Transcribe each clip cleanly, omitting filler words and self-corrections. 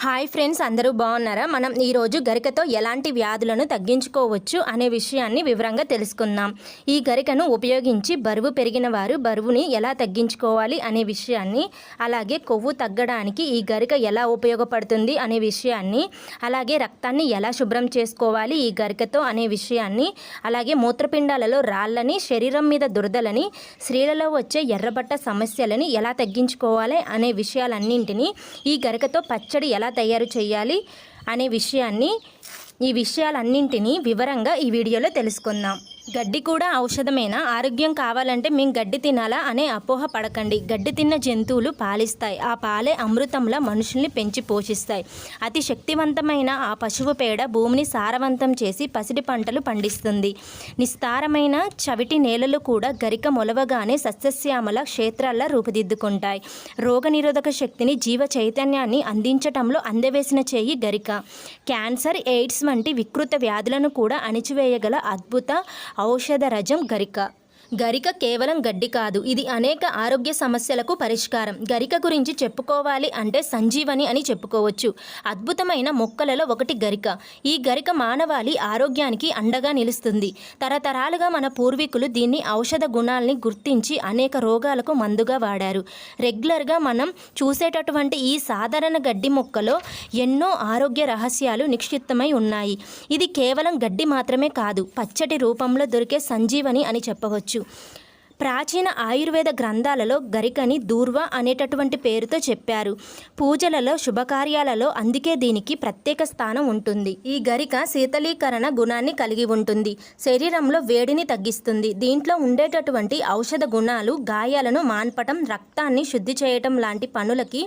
Hi friends, అందరూ బాగున్నారా? మనం ఈరోజు గరికతో ఎలాంటి వ్యాధులను తగ్గించుకోవచ్చు అనే విషయాన్ని వివరంగా తెలుసుకుందాం. ఈ గరికను ఉపయోగించి బరువు పెరిగిన వారు బరువుని ఎలా తగ్గించుకోవాలి అనే విషయాన్ని, అలాగే కొవ్వు తగ్గడానికి ఈ గరిక ఎలా ఉపయోగపడుతుంది అనే విషయాన్ని, అలాగే రక్తాన్ని ఎలా శుభ్రం చేసుకోవాలి ఈ గరికతో అనే విషయాన్ని, అలాగే మూత్రపిండాలలో రాళ్ళని, శరీరం మీద దురదలని, స్త్రీలలో వచ్చే ఎర్రబట్ట సమస్యలని ఎలా తగ్గించుకోవాలి అనే విషయాలన్నింటినీ, ఈ గరికతో పచ్చడి ఎలా తయారు చేయాలి అనే విషయాన్ని, ఈ విషయాలన్నింటినీ వివరంగా ఈ వీడియోలో తెలుసుకుందాం. గడ్డి కూడా ఔషధమేనా? ఆరోగ్యం కావాలంటే మేము గడ్డి తినాలా అనే అపోహ పడకండి. గడ్డి తిన్న జంతువులు పాలిస్తాయి. ఆ పాలే అమృతంలా మనుషుల్ని పెంచి పోషిస్తాయి. అతి శక్తివంతమైన ఆ పశువు పేడ భూమిని సారవంతం చేసి పసిడి పంటలు పండిస్తుంది. నిస్తారమైన చవిటి నేలలు కూడా గరిక మొలవగానే సస్యశ్యామల క్షేత్రాల్లో రూపుదిద్దుకుంటాయి. రోగనిరోధక శక్తిని, జీవ చైతన్యాన్ని అందించటంలో అందవేసిన చేయి గరిక. క్యాన్సర్, ఎయిడ్స్ వంటి వికృత వ్యాధులను కూడా అణిచివేయగల అద్భుత ఔషధ రజం గరిక. గరిక కేవలం గడ్డి కాదు, ఇది అనేక ఆరోగ్య సమస్యలకు పరిష్కారం. గరిక గురించి చెప్పుకోవాలి అంటే సంజీవని అని చెప్పుకోవచ్చు. అద్భుతమైన మొక్కలలో ఒకటి గరిక. ఈ గరిక మానవాళి ఆరోగ్యానికి అండగా నిలుస్తుంది. తరతరాలుగా మన పూర్వీకులు దీన్ని ఔషధ గుణాలని గుర్తించి అనేక రోగాలకు మందుగా వాడారు. రెగ్యులర్గా మనం చూసేటటువంటి ఈ సాధారణ గడ్డి మొక్కలో ఎన్నో ఆరోగ్య రహస్యాలు నిక్షిప్తమై ఉన్నాయి. ఇది కేవలం గడ్డి మాత్రమే కాదు, పచ్చటి రూపంలో దొరికే సంజీవని అని చెప్పవచ్చు. ప్రాచీన ఆయుర్వేద గ్రంథాలలో గరికని దూర్వ అనేటటువంటి పేరుతో చెప్పారు. పూజలలో, శుభకార్యాలలో అందుకే దీనికి ప్రత్యేక స్థానం ఉంటుంది. ఈ గరిక శీతలీకరణ గుణాన్ని కలిగి ఉంటుంది. శరీరంలో వేడిని తగ్గిస్తుంది. దీంట్లో ఉండేటటువంటి ఔషధ గుణాలు గాయాలను మాన్పటం, రక్తాన్ని శుద్ధి చేయటం లాంటి పనులకి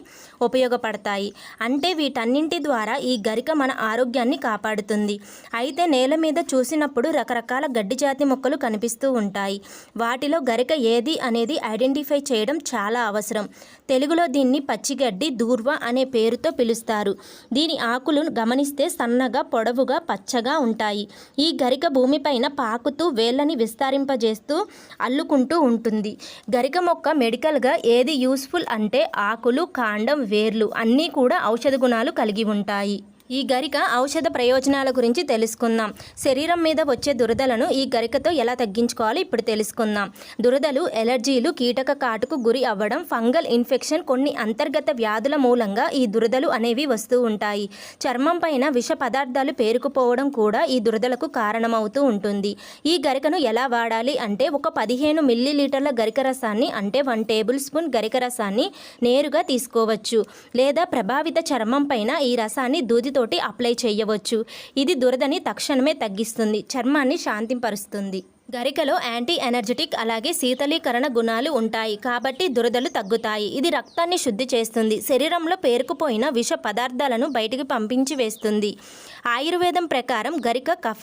ఉపయోగపడతాయి. అంటే వీటన్నింటి ద్వారా ఈ గరిక మన ఆరోగ్యాన్ని కాపాడుతుంది. అయితే నేల మీద చూసినప్పుడు రకరకాల గడ్డి జాతి మొక్కలు కనిపిస్తూ ఉంటాయి. వాటిలో గరిక ఏది అనేది ఐడెంటిఫై చేయడం చాలా అవసరం. తెలుగులో దీన్ని పచ్చిగడ్డి, దూర్వ అనే పేరుతో పిలుస్తారు. దీని ఆకులు గమనిస్తే సన్నగా, పొడవుగా, పచ్చగా ఉంటాయి. ఈ గరిక భూమిపైన పాకుతూ వేళ్ళని విస్తరింపజేస్తూ అల్లుకుంటూ ఉంటుంది. గరిక మొక్క మెడికల్గా ఏది యూస్ఫుల్ అంటే ఆకులు, కాండం, వేర్లు అన్నీ కూడా ఔషధ గుణాలు కలిగి ఉంటాయి. ఈ గరిక ఔషధ ప్రయోజనాల గురించి తెలుసుకుందాం. శరీరం మీద వచ్చే దురదలను ఈ గరికతో ఎలా తగ్గించుకోవాలి ఇప్పుడు తెలుసుకుందాం. దురదలు, ఎలర్జీలు, కీటక కాటుకు గురి అవ్వడం, ఫంగల్ ఇన్ఫెక్షన్, కొన్ని అంతర్గత వ్యాధుల మూలంగా ఈ దురదలు అనేవి వస్తూ ఉంటాయి. చర్మం పైన విష పదార్థాలు పేరుకుపోవడం కూడా ఈ దురదలకు కారణమవుతూ ఉంటుంది. ఈ గరికను ఎలా వాడాలి అంటే ఒక 15 మిల్లీలీటర్ల గరిక రసాన్ని అంటే 1 టేబుల్ స్పూన్ గరిక రసాన్ని నేరుగా తీసుకోవచ్చు. లేదా ప్రభావిత చర్మం పైన ఈ రసాన్ని దూదితో అప్లై చేయవచ్చు. ఇది దురదని తక్షణమే తగ్గిస్తుంది, చర్మాన్ని శాంతింపరుస్తుంది. గరికలో యాంటీ ఎనర్జెటిక్ అలాగే శీతలీకరణ గుణాలు ఉంటాయి కాబట్టి దురదలు తగ్గుతాయి. ఇది రక్తాన్ని శుద్ధి చేస్తుంది. శరీరంలో పేరుకుపోయిన విష పదార్థాలను బయటికి పంపించి వేస్తుంది. ఆయుర్వేదం ప్రకారం గరిక కఫ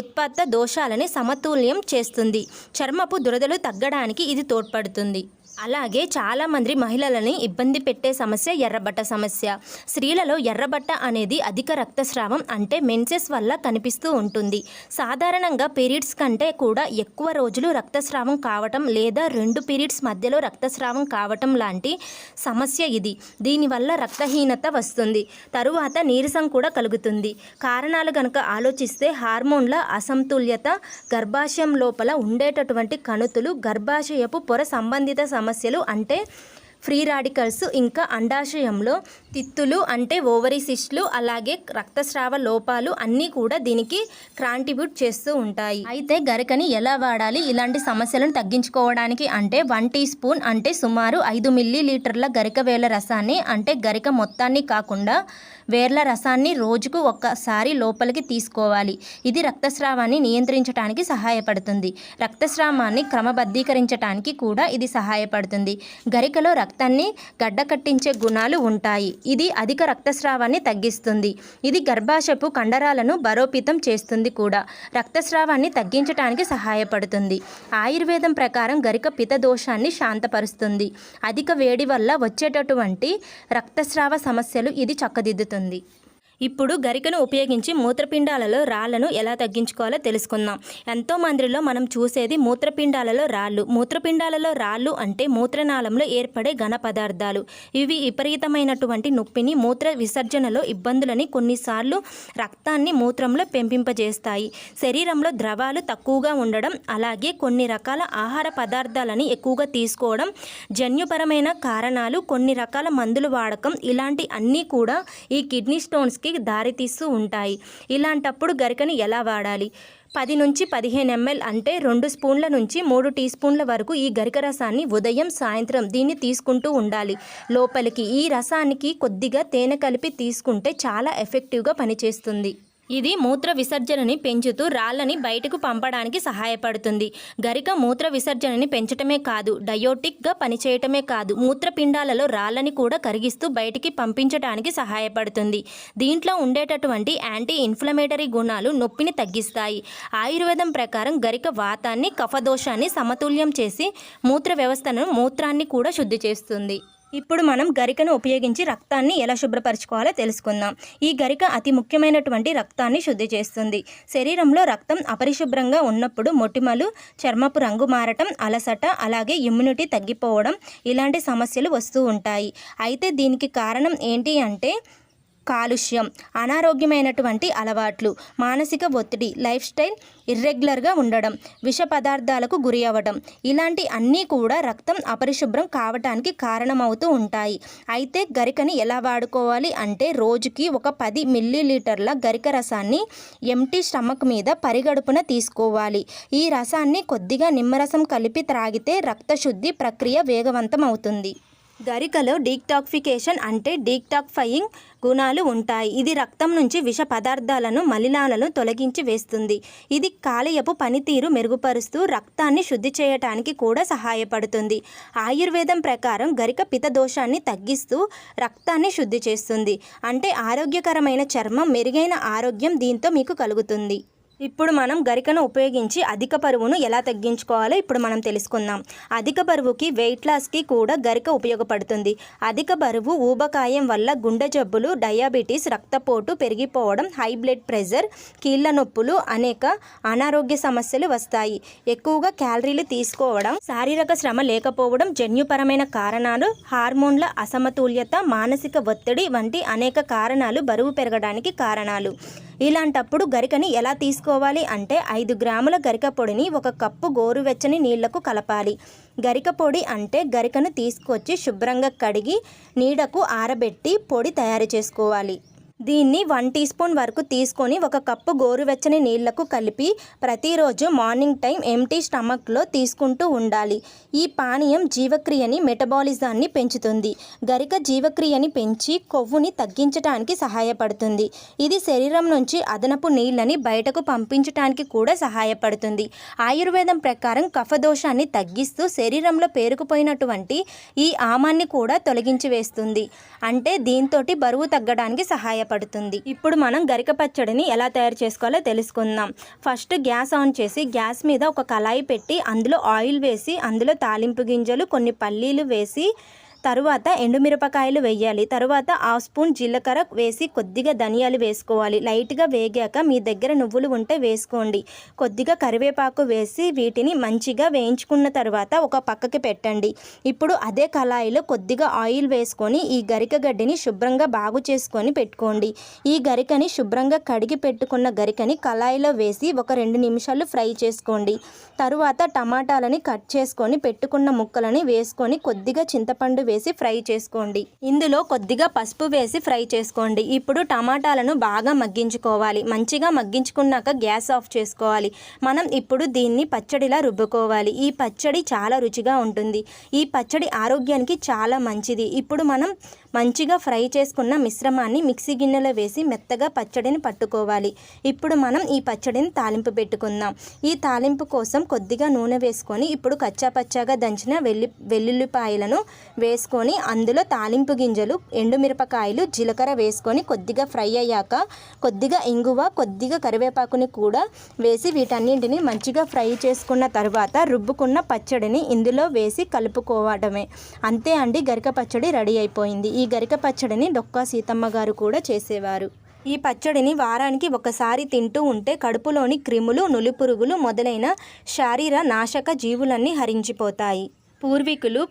ఉత్పత్త దోషాలని సమతుల్యం చేస్తుంది. చర్మపు దురదలు తగ్గడానికి ఇది తోడ్పడుతుంది. అలాగే చాలామంది మహిళలని ఇబ్బంది పెట్టే సమస్య ఎర్రబట్ట సమస్య. స్త్రీలలో ఎర్రబట్ట అనేది అధిక రక్తస్రావం అంటే మెన్సెస్ వల్ల కనిపిస్తూ ఉంటుంది. సాధారణంగా పీరియడ్స్ కంటే కూడా ఎక్కువ రోజులు రక్తస్రావం కావటం లేదా 2 పీరియడ్స్ మధ్యలో రక్తస్రావం కావటం లాంటి సమస్య ఇది. దీనివల్ల రక్తహీనత వస్తుంది. తరువాత నీరసం కూడా కలుగుతుంది. కారణాలు కనుక ఆలోచిస్తే హార్మోన్ల అసమతుల్యత, గర్భాశయం లోపల ఉండేటటువంటి కణుతులు, గర్భాశయపు పొర సంబంధిత సమస్యలు అంటే ఫ్రీ రాడికల్స్, ఇంకా అండాశయంలో తిత్తులు అంటే ఓవరీ సిస్ట్లు, అలాగే రక్తస్రావ లోపాలు అన్నీ కూడా దీనికి కాంట్రిబ్యూట్ చేస్తూ ఉంటాయి. అయితే గరికని ఎలా వాడాలి ఇలాంటి సమస్యలను తగ్గించుకోవడానికి అంటే 1 టీ స్పూన్ అంటే సుమారు 5 మిల్లీలీటర్ల గరిక వేర్ల రసాన్ని అంటే గరిక మొత్తాన్ని కాకుండా వేర్ల రసాన్ని రోజుకు ఒక్కసారి లోపలికి తీసుకోవాలి. ఇది రక్తస్రావాన్ని నియంత్రించడానికి సహాయపడుతుంది. రక్తస్రావాన్ని క్రమబద్ధీకరించడానికి కూడా ఇది సహాయపడుతుంది. గరికలో రక్తాన్ని గడ్డకట్టించే గుణాలు ఉంటాయి. ఇది అధిక రక్తస్రావాన్ని తగ్గిస్తుంది. ఇది గర్భాశయపు కండరాలను బలోపేతం చేస్తుంది కూడా. రక్తస్రావాన్ని తగ్గించడానికి సహాయపడుతుంది. ఆయుర్వేదం ప్రకారం గరిక పిత దోషాన్ని శాంతపరుస్తుంది. అధిక వేడి వల్ల వచ్చేటటువంటి రక్తస్రావ సమస్యలు ఇది చక్కదిద్దుతుంది. ఇప్పుడు గరికను ఉపయోగించి మూత్రపిండాలలో రాళ్లను ఎలా తగ్గించుకోవాలో తెలుసుకుందాం. ఎంతో మందిలో మనం చూసేది మూత్రపిండాలలో రాళ్ళు. మూత్రపిండాలలో రాళ్ళు అంటే మూత్రనాళంలో ఏర్పడే ఘన పదార్థాలు. ఇవి విపరీతమైనటువంటి నొప్పిని, మూత్ర విసర్జనలో ఇబ్బందులని, కొన్నిసార్లు రక్తాన్ని మూత్రంలో పెంపింపజేస్తాయి. శరీరంలో ద్రవాలు తక్కువగా ఉండడం, అలాగే కొన్ని రకాల ఆహార పదార్థాలని ఎక్కువగా తీసుకోవడం, జన్యుపరమైన కారణాలు, కొన్ని రకాల మందులు వాడకం, ఇలాంటి అన్నీ కూడా ఈ కిడ్నీ స్టోన్స్ దారితీస్తూ ఉంటాయి. ఇలాంటప్పుడు గరికని ఎలా వాడాలి? 10 నుంచి 15 ml అంటే 2 స్పూన్ల నుంచి 3 టీ స్పూన్ల వరకు ఈ గరిక రసాన్ని ఉదయం సాయంత్రం దీన్ని తీసుకుంటూ ఉండాలి. లోపలికి ఈ రసానికి కొద్దిగా తేనె కలిపి తీసుకుంటే చాలా ఎఫెక్టివ్గా పనిచేస్తుంది. ఇది మూత్ర విసర్జనని పెంచుతూ రాళ్ళని బయటకు పంపడానికి సహాయపడుతుంది. గరిక మూత్ర విసర్జనని పెంచటమే కాదు, డయోటిక్గా పనిచేయటమే కాదు, మూత్రపిండాలలో రాళ్ళని కూడా కరిగిస్తూ బయటికి పంపించడానికి సహాయపడుతుంది. దీంట్లో ఉండేటటువంటి యాంటీ ఇన్ఫ్లమేటరీ గుణాలు నొప్పిని తగ్గిస్తాయి. ఆయుర్వేదం ప్రకారం గరిక వాతాన్ని, కఫదోషాన్ని సమతుల్యం చేసి మూత్రాన్ని కూడా శుద్ధి చేస్తుంది. ఇప్పుడు మనం గరికను ఉపయోగించి రక్తాన్ని ఎలా శుభ్రపరచుకోవాలో తెలుసుకుందాం. ఈ గరిక అతి ముఖ్యమైనటువంటి రక్తాన్ని శుద్ధి చేస్తుంది. శరీరంలో రక్తం అపరిశుభ్రంగా ఉన్నప్పుడు మొటిమలు, చర్మపు రంగు మారటం, అలసట, అలాగే ఇమ్యూనిటీ తగ్గిపోవడం ఇలాంటి సమస్యలు వస్తూ ఉంటాయి. అయితే దీనికి కారణం ఏంటి అంటే కాలుష్యం, అనారోగ్యమైనటువంటి అలవాట్లు, మానసిక ఒత్తిడి, లైఫ్ స్టైల్ ఇర్రెగ్యులర్గా ఉండడం, విష పదార్థాలకు గురి అవ్వడం, ఇలాంటి అన్నీ కూడా రక్తం అపరిశుభ్రం కావటానికి కారణమవుతూ ఉంటాయి. అయితే గరికని ఎలా వాడుకోవాలి అంటే రోజుకి ఒక 10 మిల్లీలీటర్ల గరిక రసాన్ని ఎంటీ స్టమక్ మీద పరిగడుపున తీసుకోవాలి. ఈ రసాన్ని కొద్దిగా నిమ్మరసం కలిపి త్రాగితే రక్తశుద్ధి ప్రక్రియ వేగవంతం అవుతుంది. గరికలో డీటాక్సిఫికేషన్ అంటే డీటాక్సిఫైయింగ్ గుణాలు ఉంటాయి. ఇది రక్తం నుంచి విష పదార్థాలను, మలినాలను తొలగించి వేస్తుంది. ఇది కాలేయపు పనితీరు మెరుగుపరుస్తూ రక్తాన్ని శుద్ధి చేయటానికి కూడా సహాయపడుతుంది. ఆయుర్వేదం ప్రకారం గరిక పిత్త దోషాన్ని తగ్గిస్తూ రక్తాన్ని శుద్ధి చేస్తుంది. అంటే ఆరోగ్యకరమైన చర్మం, మెరుగైన ఆరోగ్యం దీంతో మీకు కలుగుతుంది. ఇప్పుడు మనం గరికను ఉపయోగించి అధిక బరువును ఎలా తగ్గించుకోవాలో ఇప్పుడు మనం తెలుసుకుందాం. అధిక బరువుకి, వెయిట్ లాస్కి కూడా గరిక ఉపయోగపడుతుంది. అధిక బరువు, ఊబకాయం వల్ల గుండె జబ్బులు, డయాబెటీస్, రక్తపోటు పెరిగిపోవడం, హై బ్లడ్ ప్రెషర్, కీళ్ల నొప్పులు, అనేక అనారోగ్య సమస్యలు వస్తాయి. ఎక్కువగా క్యాలరీలు తీసుకోవడం, శారీరక శ్రమ లేకపోవడం, జన్యుపరమైన కారణాలు, హార్మోన్ల అసమతుల్యత, మానసిక ఒత్తిడి వంటి అనేక కారణాలు బరువు పెరగడానికి కారణాలు. ఇలాంటప్పుడు గరికని ఎలా తీసుకోవాలి అంటే 5 గ్రాముల గరిక పొడిని 1 కప్పు గోరువెచ్చని నీళ్లకు కలపాలి. గరిక పొడి అంటే గరికను తీసుకొచ్చి శుభ్రంగా కడిగి నీడకు ఆరబెట్టి పొడి తయారు చేసుకోవాలి. దీన్ని 1 టీ స్పూన్ వరకు తీసుకొని 1 కప్పు గోరువెచ్చని నీళ్లకు కలిపి ప్రతిరోజు మార్నింగ్ టైం ఎంటీ స్టమక్లో తీసుకుంటూ ఉండాలి. ఈ పానీయం జీవక్రియని, మెటబాలిజాన్ని పెంచుతుంది. గరిక జీవక్రియని పెంచి కొవ్వుని తగ్గించడానికి సహాయపడుతుంది. ఇది శరీరం నుంచి అదనపు నీళ్ళని బయటకు పంపించడానికి కూడా సహాయపడుతుంది. ఆయుర్వేదం ప్రకారం కఫదోషాన్ని తగ్గిస్తూ శరీరంలో పేరుకుపోయినటువంటి ఈ ఆమాన్ని కూడా తొలగించి వేస్తుంది. అంటే దీంతోటి బరువు తగ్గడానికి సహాయపడుతుంది. ఇప్పుడు మనం గరిక పచ్చడిని ఎలా తయారు చేసుకోవాలో తెలుసుకుందాం. ఫస్ట్ గ్యాస్ ఆన్ చేసి గ్యాస్ మీద ఒక కళాయి పెట్టి అందులో ఆయిల్ వేసి అందులో తాలింపు గింజలు, కొన్ని పల్లీలు వేసి తరువాత ఎండుమిరపకాయలు వేయాలి. తరువాత 1/2 స్పూన్ జీలకర్ర వేసి కొద్దిగా ధనియాలు వేసుకోవాలి. లైట్గా వేగాక మీ దగ్గర నువ్వులు ఉంటే వేసుకోండి. కొద్దిగా కరివేపాకు వేసి వీటిని మంచిగా వేయించుకున్న తర్వాత ఒక పక్కకి పెట్టండి. ఇప్పుడు అదే కళాయిలో కొద్దిగా ఆయిల్ వేసుకొని ఈ గరిక గడ్డిని శుభ్రంగా బాగు చేసుకొని పెట్టుకోండి. ఈ గరికని శుభ్రంగా కడిగి పెట్టుకున్న గరికని కళాయిలో వేసి ఒక 2 నిమిషాలు ఫ్రై చేసుకోండి. తరువాత టమాటాలని కట్ చేసుకొని పెట్టుకున్న ముక్కలని వేసుకొని కొద్దిగా చింతపండు వేసి ఫ్రై చేసుకోండి. ఇందులో కొద్దిగా పసుపు వేసి ఫ్రై చేసుకోండి. ఇప్పుడు టమాటాలను బాగా మగ్గించుకోవాలి. మంచిగా మగ్గించుకున్నాక గ్యాస్ ఆఫ్ చేసుకోవాలి. మనం ఇప్పుడు దీన్ని పచ్చడిలా రుబ్బుకోవాలి. ఈ పచ్చడి చాలా రుచిగా ఉంటుంది. ఈ పచ్చడి ఆరోగ్యానికి చాలా మంచిది. ఇప్పుడు మనం మంచిగా ఫ్రై చేసుకున్న మిశ్రమాన్ని మిక్సీ గిన్నెలో వేసి మెత్తగా పచ్చడిని పట్టుకోవాలి. ఇప్పుడు మనం ఈ పచ్చడిని తాలింపు పెట్టుకుందాం. ఈ తాలింపు కోసం కొద్దిగా నూనె వేసుకొని ఇప్పుడు కచ్చాపచ్చాగా దంచిన వెల్లుల్లిపాయలను వేసుకొని అందులో తాలింపు గింజలు, ఎండుమిరపకాయలు, జీలకర్ర వేసుకొని కొద్దిగా ఫ్రై అయ్యాక కొద్దిగా ఇంగువ, కొద్దిగా కరివేపాకుని కూడా వేసి వీటన్నింటిని మంచిగా ఫ్రై చేసుకున్న తర్వాత రుబ్బుకున్న పచ్చడిని ఇందులో వేసి కలుపుకోవడమే. అంతే అండి, గరిక పచ్చడి రెడీ అయిపోయింది. ఈ గరిక పచ్చడిని డొక్కా సీతమ్మ గారు కూడా చేసేవారు. ఈ పచ్చడిని వారానికి ఒకసారి తింటూ ఉంటే కడుపులోని క్రిములు, నులిపురుగులు మొదలైన శారీర నాశక జీవులన్నీ హరించిపోతాయి.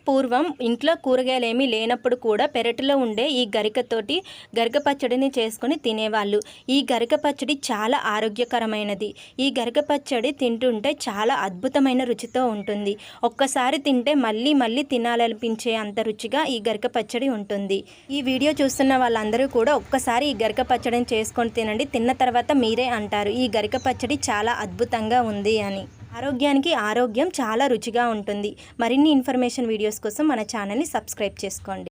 పూర్వం ఇంట్లో కూరగాయలేమీ లేనప్పుడు కూడా పెరటిలో ఉండే ఈ గరికతోటి గరిక పచ్చడిని చేసుకొని తినేవాళ్ళు. ఈ గరిక పచ్చడి చాలా ఆరోగ్యకరమైనది. ఈ గరిక పచ్చడి తింటుంటే చాలా అద్భుతమైన రుచితో ఉంటుంది. ఒక్కసారి తింటే మళ్ళీ మళ్ళీ తినాలనిపించే అంత రుచిగా ఈ గరిక పచ్చడి ఉంటుంది. ఈ వీడియో చూస్తున్న వాళ్ళందరూ కూడా ఒక్కసారి ఈ గరిక పచ్చడిని చేసుకొని తినండి. తిన్న తర్వాత మీరే అంటారు ఈ గరిక పచ్చడి చాలా అద్భుతంగా ఉంది అని. ఆరోగ్యానికి ఆరోగ్యం చాలా రుచిగా ఉంటుంది. మరిన్ని ఇన్ఫర్మేషన్ వీడియోస్ కోసం మన ఛానల్ని సబ్స్క్రైబ్ చేసుకోండి.